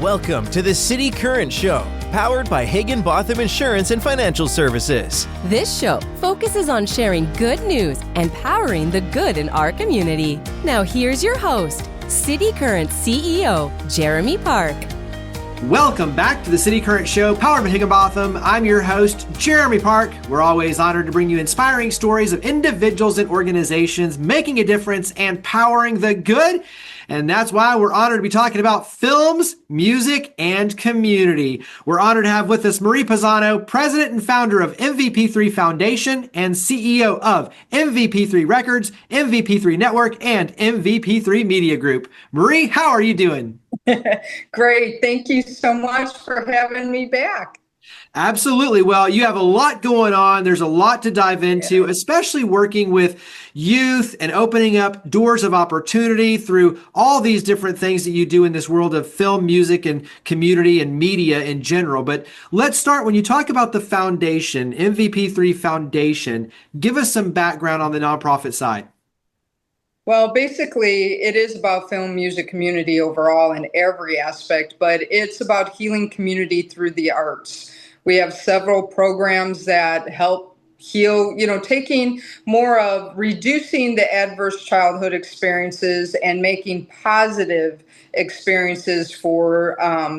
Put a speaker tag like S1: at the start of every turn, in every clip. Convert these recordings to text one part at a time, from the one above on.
S1: Welcome to the City Current Show, powered by Higginbotham Insurance and Financial Services.
S2: This show focuses on sharing good news and powering the good in our community. Now here's your host, City Current CEO, Jeremy Park.
S3: Welcome back to the City Current Show, powered by Higginbotham. I'm your host, Jeremy Park. We're always honored to bring you inspiring stories of individuals and organizations making a difference and powering the good. And that's why we're honored to be talking about films, music, and community. We're honored to have with us Marie Pizano, president and founder of MVP3 Foundation and CEO of MVP3 Records, MVP3 Network, and MVP3 Media Group. Marie, how are you doing?
S4: Great. Thank you so much for having me back.
S3: Absolutely. Well, you have a lot going on. There's a lot to dive into, especially working with youth and opening up doors of opportunity through all these different things that you do in this world of film, music, and community and media in general. But let's start when you talk about the foundation, MVP3 Foundation. Give us some background on the nonprofit side.
S4: Well, basically, it is about film, music, community overall in every aspect, but it's about healing community through the arts. We have several programs that help heal, taking more of reducing the adverse childhood experiences and making positive experiences for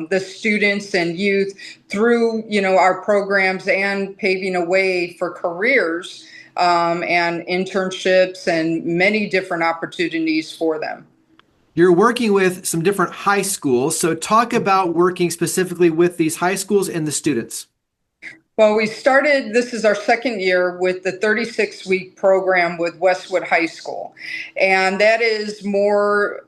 S4: the students and youth through, our programs and paving a way for careers and internships and many different opportunities for them.
S3: You're working with some different high schools. So talk about working specifically with these high schools and the students.
S4: Well, this is our second year with the 36-week program with Westwood High School. And that is more,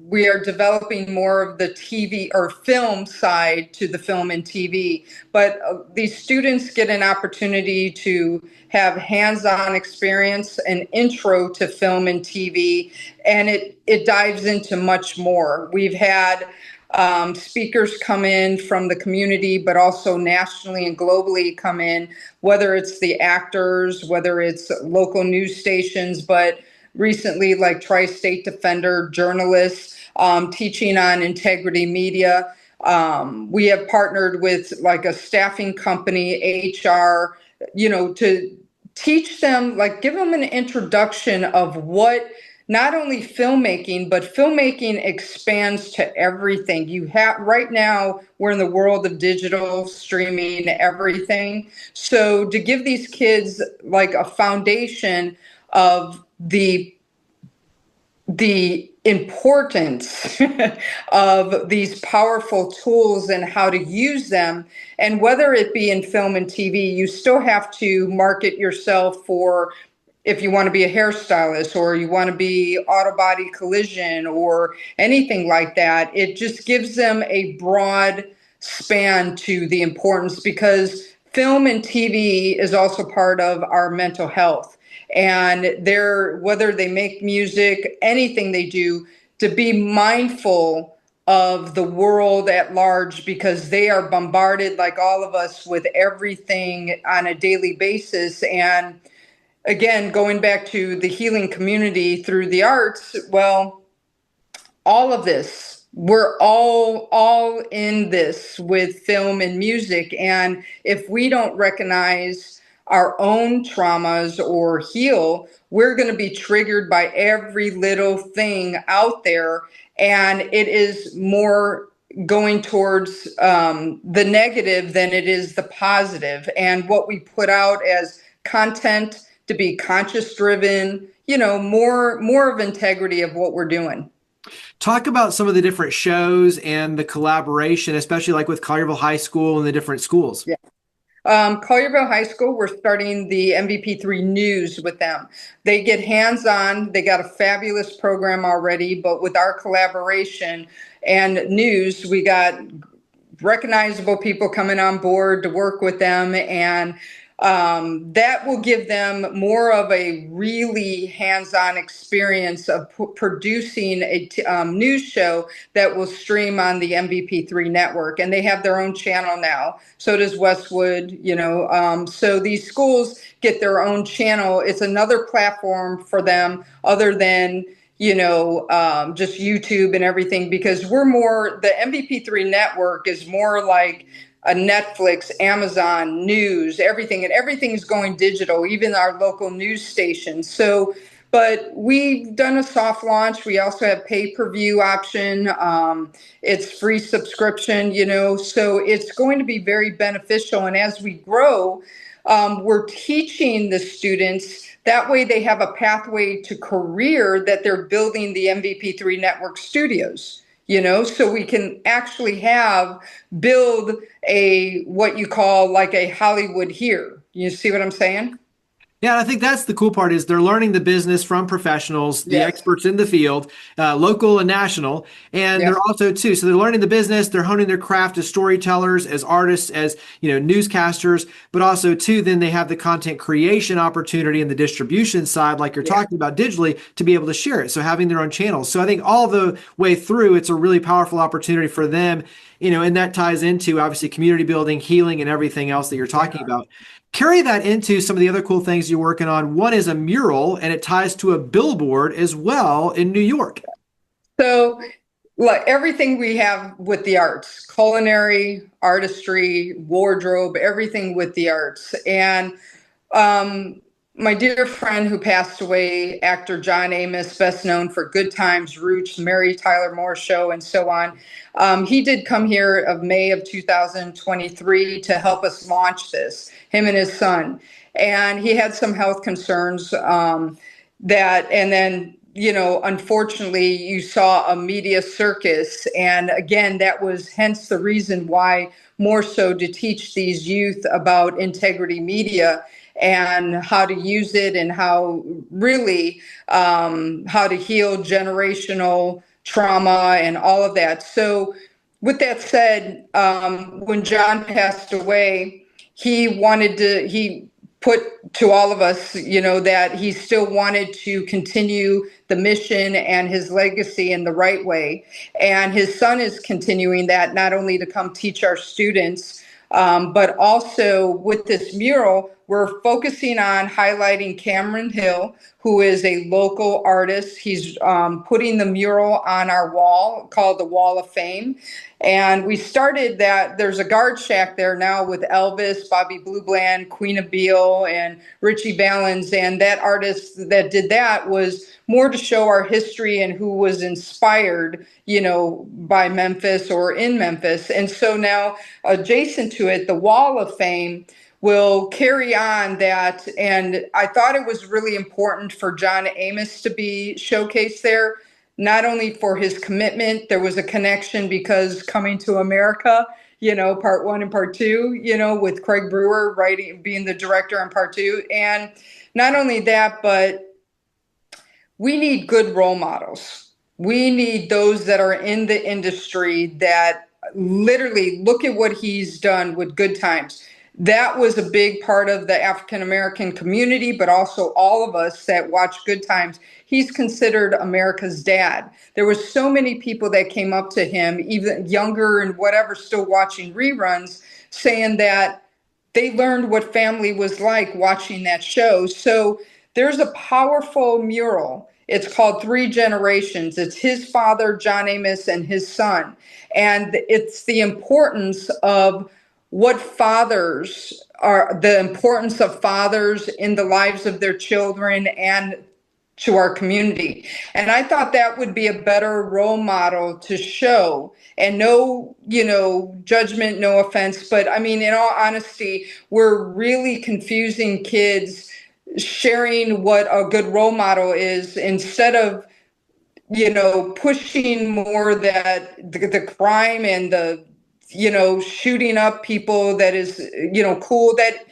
S4: we are developing more of the TV or film side to the film and TV. But these students get an opportunity to have hands-on experience, an intro to film and TV, and it dives into much more. We've had speakers come in from the community, but also nationally and globally come in, whether it's the actors, whether it's local news stations, but recently like Tri-State Defender, journalists, teaching on integrity media. We have partnered with like a staffing company, HR, to teach them, like give them an introduction of what not only filmmaking, but filmmaking expands to everything. Right now, we're in the world of digital streaming, everything. So to give these kids like a foundation of the importance of these powerful tools and how to use them, and whether it be in film and TV, you still have to market yourself for if you want to be a hairstylist or you want to be auto body collision or anything like that. It just gives them a broad span to the importance, because film and TV is also part of our mental health. And whether they make music, anything they do, to be mindful of the world at large, because they are bombarded like all of us with everything on a daily basis. And again, going back to the healing community through the arts, well, all of this, we're all in this with film and music. And if we don't recognize our own traumas or heal, we're going to be triggered by every little thing out there. And it is more going towards the negative than it is the positive. And what we put out as content to be conscious driven, more of integrity of what we're doing.
S3: Talk about some of the different shows and the collaboration, especially like with Collierville High School and the different schools.
S4: Yeah. Collierville High School, we're starting the MVP3 News with them. They get hands-on. They got a fabulous program already, but with our collaboration and news, we got recognizable people coming on board to work with them, and that will give them more of a really hands-on experience of producing a news show that will stream on the MVP3 Network. And they have their own channel now. So does Westwood, so these schools get their own channel. It's another platform for them other than, just YouTube and everything, because the MVP3 network is more like a Netflix, Amazon, news, everything, and everything's going digital, even our local news stations. So, but we've done a soft launch. We also have pay-per-view option. It's free subscription, so it's going to be very beneficial. And as we grow, we're teaching the students. That way they have a pathway to career that they're building the MVP3 Network studios, so we can actually build what you call like a Hollywood here. You see what I'm saying?
S3: Yeah, I think that's the cool part is they're learning the business from professionals, the
S4: Yes.
S3: experts in the field, local and national. And
S4: Yes.
S3: they're also too, so they're learning the business, they're honing their craft as storytellers, as artists, as, newscasters, but also too, then they have the content creation opportunity and the distribution side, like you're talking about digitally, to be able to share it. So having their own channels. So I think all the way through, it's a really powerful opportunity for them, and that ties into obviously community building, healing, and everything else that you're talking about. Carry that into some of the other cool things you're working on. One is a mural, and it ties to a billboard as well in New York.
S4: So, like everything we have with the arts, culinary, artistry, wardrobe, everything with the arts. And my dear friend who passed away, actor John Amos, best known for Good Times, Roots, Mary Tyler Moore Show, and so on. He did come here of May of 2023 to help us launch this, him and his son. And he had some health concerns and then, unfortunately, you saw a media circus. And again, that was hence the reason why more so to teach these youth about integrity media and how to use it and how to heal generational trauma and all of that. So with that said, when John passed away, he put to all of us, that he still wanted to continue the mission and his legacy in the right way. And his son is continuing that, not only to come teach our students, but also with this mural, we're focusing on highlighting Cameron Hill, who is a local artist. He's putting the mural on our wall called the Wall of Fame. And we started that. There's a guard shack there now with Elvis, Bobby Blue Bland, Queen of Beale, and Richie Valens. And that artist that did that was more to show our history and who was inspired, by Memphis or in Memphis. And so now adjacent to it, the Wall of Fame will carry on that. And I thought it was really important for John Amos to be showcased there, not only for his commitment. There was a connection because Coming to America, part one and part two, with Craig Brewer writing, being the director on part two. And not only that, but we need good role models. We need those that are in the industry that literally look at what he's done with Good Times. That was a big part of the African American community, but also all of us that watch Good Times. He's considered America's dad. There were so many people that came up to him, even younger and whatever, still watching reruns, saying that they learned what family was like watching that show. So there's a powerful mural. It's called Three Generations. It's his father, John Amos, and his son. And it's the importance of the importance of fathers in the lives of their children and to our community. And I thought that would be a better role model to show. And no, judgment, no offense, but I mean, in all honesty, we're really confusing kids sharing what a good role model is instead of, pushing more that the crime and the shooting up people that is, cool, that,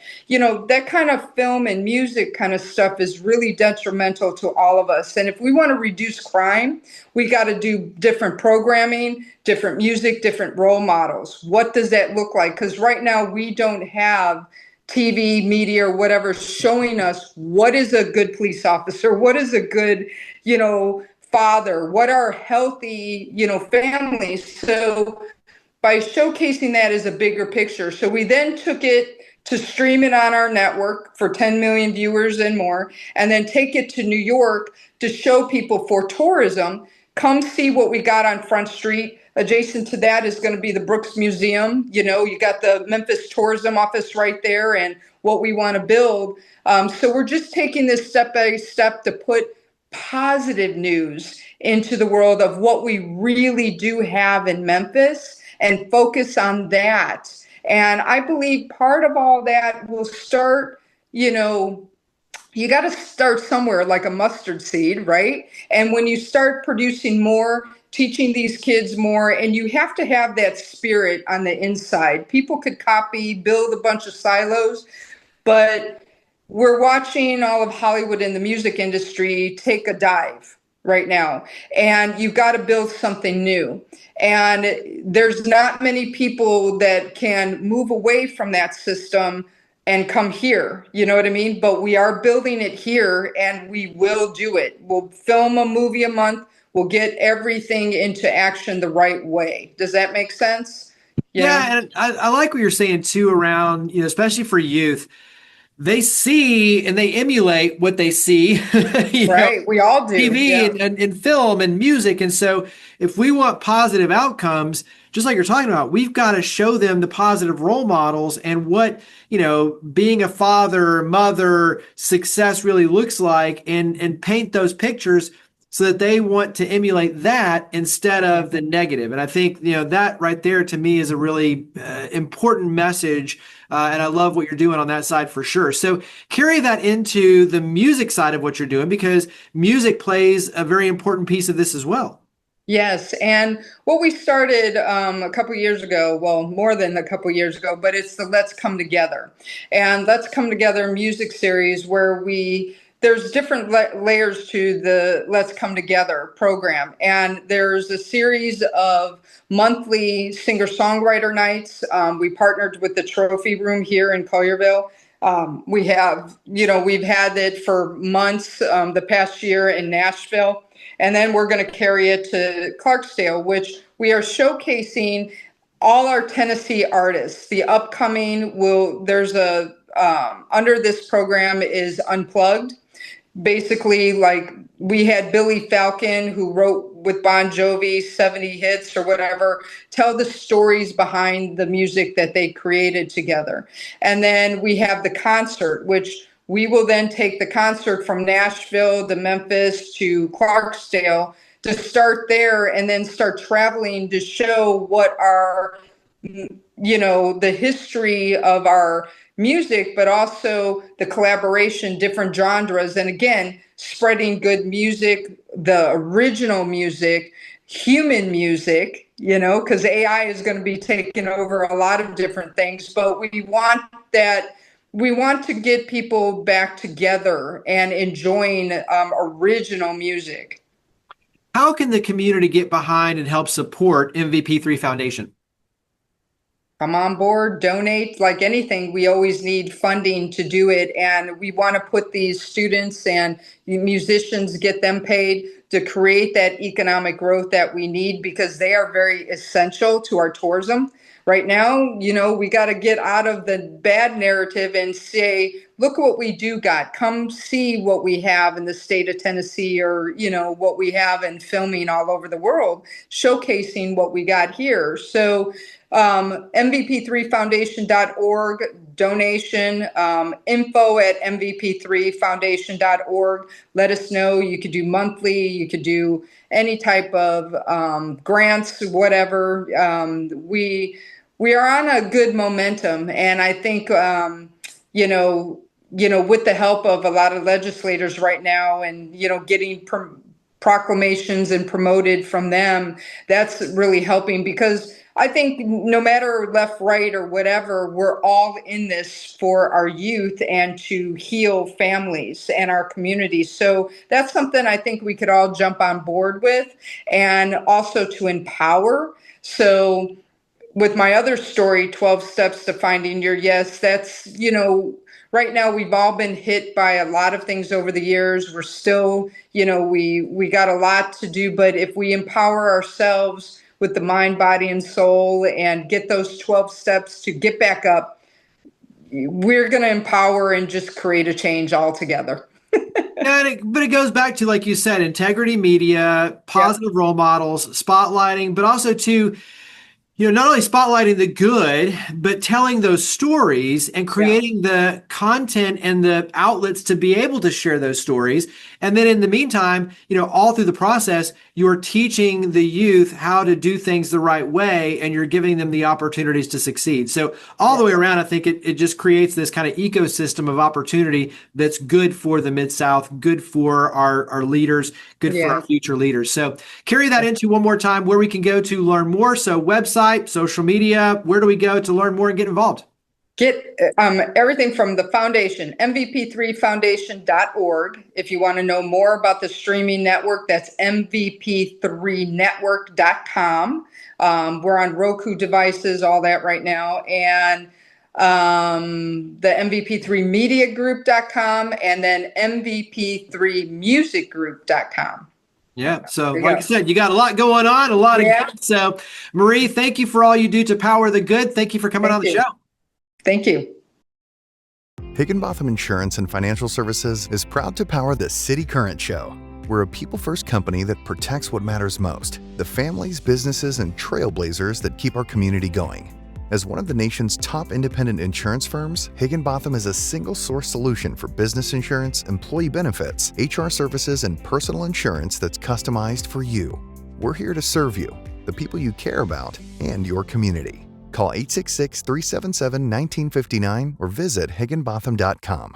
S4: that kind of film and music kind of stuff is really detrimental to all of us. And if we want to reduce crime, we got to do different programming, different music, different role models. What does that look like? Because right now we don't have TV, media, or whatever showing us what is a good police officer, what is a good, father, what are healthy, families. So by showcasing that as a bigger picture. So we then took it to stream it on our network for 10 million viewers and more, and then take it to New York to show people for tourism. Come see what we got on Front Street. Adjacent to that is going to be the Brooks Museum. You know, you got the Memphis tourism office right there and what we want to build. So we're just taking this step by step to put positive news into the world of what we really do have in Memphis and focus on that. And I believe part of all that will start, you know, you got to start somewhere, like a mustard seed, right? And when you start producing more, teaching these kids more, and you have to have that spirit on the inside. People could copy, build a bunch of silos, but we're watching all of Hollywood and the music industry take a dive right now, and you've got to build something new. And there's not many people that can move away from that system and come here, you know what I mean? But we are building it here, and we will do it. We'll film a movie a month. We'll get everything into action the right way. Does that make sense?
S3: Yeah, and I like what you're saying too around, you know, especially for youth. They see and they emulate what they see, you know,
S4: Right. We all do.
S3: TV
S4: Yeah.
S3: and film and music. And so if we want positive outcomes, just like you're talking about, we've got to show them the positive role models and what, you know, being a father, mother, success really looks like, and paint those pictures so that they want to emulate that instead of the negative. And I think, you know, that right there to me is a really important message. And I love what you're doing on that side for sure. So carry that into the music side of what you're doing, because music plays a very important piece of this as well.
S4: Yes, and what we started a couple years ago, well, more than a couple years ago, but it's the Let's Come Together. And Let's Come Together music series where there's different layers to the Let's Come Together program. And there's a series of monthly singer-songwriter nights. We partnered with the Trophy Room here in Collierville. We have, you know, we've had it for months, the past year in Nashville. And then we're going to carry it to Clarksdale, which we are showcasing all our Tennessee artists. The upcoming under this program is Unplugged. Basically, like we had Billy Falcon, who wrote with Bon Jovi 70 hits or whatever, tell the stories behind the music that they created together. And then we have the concert, which we will then take the concert from Nashville to Memphis to Clarksdale to start there and then start traveling to show what our, you know, the history of our music, but also the collaboration, different genres. And again, spreading good music, the original music, human music, you know, because AI is going to be taking over a lot of different things. But we want to get people back together and enjoying original music.
S3: How can the community get behind and help support MVP3 Foundation?
S4: Come on board, donate, like anything. We always need funding to do it. And we want to put these students and musicians, get them paid to create that economic growth that we need, because they are very essential to our tourism. Right now, you know, we got to get out of the bad narrative and say, look what we do got. Come see what we have in the state of Tennessee, or, you know, what we have in filming all over the world, showcasing what we got here. So MVP3Foundation.org, donation, info at MVP3Foundation.org. Let us know. You could do monthly, you could do any type of grants, whatever. We are on a good momentum, and I think you know, with the help of a lot of legislators right now, and you know, getting proclamations and promoted from them, that's really helping, because I think no matter left, right, or whatever, we're all in this for our youth and to heal families and our communities. So that's something I think we could all jump on board with, and also to empower. So with my other story, 12 Steps to Finding Your Yes, that's, you know, right now we've all been hit by a lot of things over the years. We're still, you know, we got a lot to do, but if we empower ourselves with the mind, body, and soul, and get those 12 steps to get back up, we're going to empower and just create a change altogether.
S3: But it goes back to, like you said, integrity media, positive role models, spotlighting, but also to, not only spotlighting the good, but telling those stories and creating the content and the outlets to be able to share those stories. And then in the meantime, all through the process, you're teaching the youth how to do things the right way, and you're giving them the opportunities to succeed. So all the way around, I think it just creates this kind of ecosystem of opportunity that's good for the Mid-South, good for our leaders, good for our future leaders. So carry that into one more time, where we can go to learn more. So website, social media, where do we go to learn more and get involved?
S4: Get everything from the foundation, MVP3Foundation.org. If you want to know more about the streaming network, that's MVP3Network.com. We're on Roku devices, all that right now. And the MVP3 Media Group.com, and then MVP3 Music Group.com.
S3: Yeah. So like I said, you got a lot going on, a lot of good. So Marie, thank you for all you do to power the good. Thank you for coming on the show.
S4: Thank you.
S5: Higginbotham Insurance and Financial Services is proud to power the City Current Show. We're a people-first company that protects what matters most, the families, businesses, and trailblazers that keep our community going. As one of the nation's top independent insurance firms, Higginbotham is a single-source solution for business insurance, employee benefits, HR services, and personal insurance that's customized for you. We're here to serve you, the people you care about, and your community. Call 866-377-1959 or visit higginbotham.com.